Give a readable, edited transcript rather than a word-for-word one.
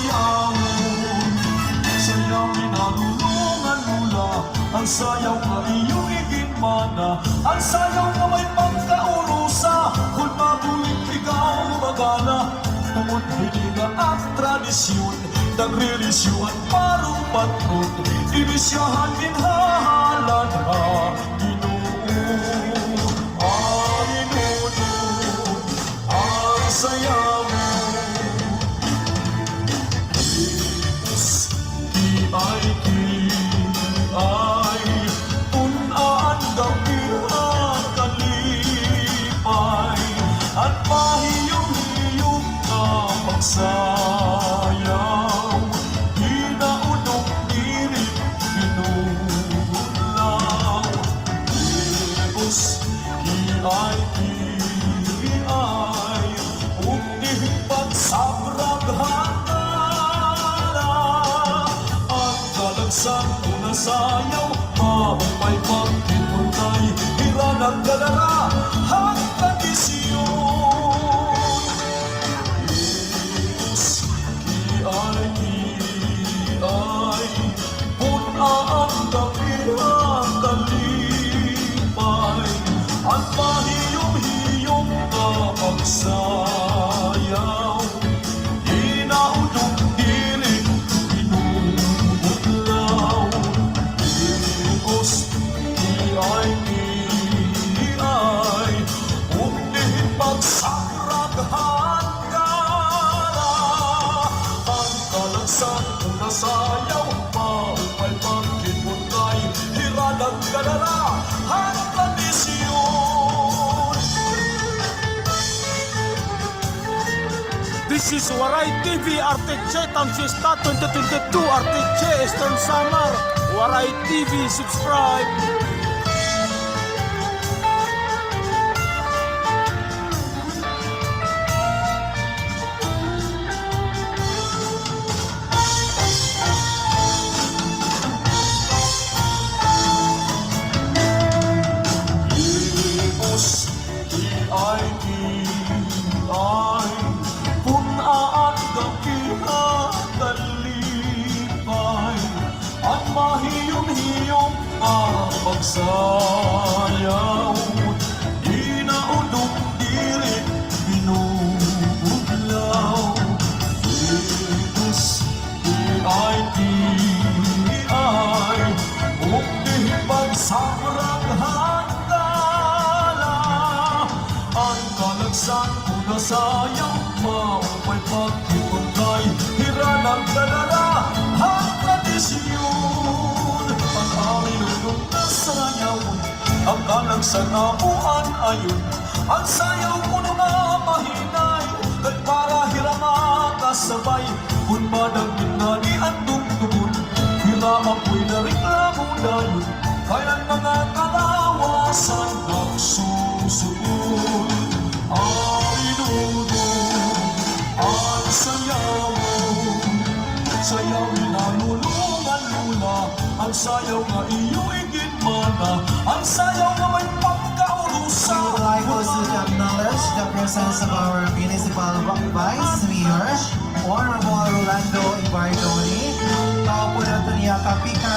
sayawon, sayaw ninalulungan lula. Ang sayaw nga iyong iginmana, ang sayaw nga may pagkaurusa. Kung mabulit ikaw magana, tungod hiniga at tradisyon, nagrelisyon parang patron, inisyahan din hahalan ha. Ginoo, Ginoo, ang sayaw mo. Ay punaan gawin kalipay at mahiyong-hiyong na pagsayaw. Hinaunong dirit pinulaw, Diyos iay umnihing pagsabrag sa una sayaw, maupay pagkipunay, hiranag galara, hanggang isyon. Diyos, iay, punaan kapirang kalipay, at mahiyong-hiyong na pagsayaw. Inaudong diring pagsaraghan ka na ang kalagsan kung nasayaw, maupay pagkipunay, hiranag galala, ang tradisyon. This is Waray TV, Arteche, Tansista 2022, Arteche, Eastern Samar, Waray TV, subscribe. Ay, punaan gawin kalipay, at mahiyong-hiyong pagsayaw. Inaudong dirit pinulaw, Diyos iay umnihing pagsaraghan ang kalagsan kung nasayaw, maupay pagkipunay, hiranag galara, ang tradisyon. Ang aminunong nasayaw, ang kalagsan na buwan ayon, ang sayaw mo na mahinay, kay para hirama kasabay, kung madagin na ni ang tugtugon, hirama ko'y nareklamo na yun, kaya mga kalawasan nagsusuon. Ang sayaw ninalulungan lula, ang sayaw nga iyong iginmana, ang sayaw nga may pagkaurusa. We would like also to acknowledge the presence of our Municipal Vice Mayor, Honorable Rolando Ibardoni. Tao po nato niya Kapikas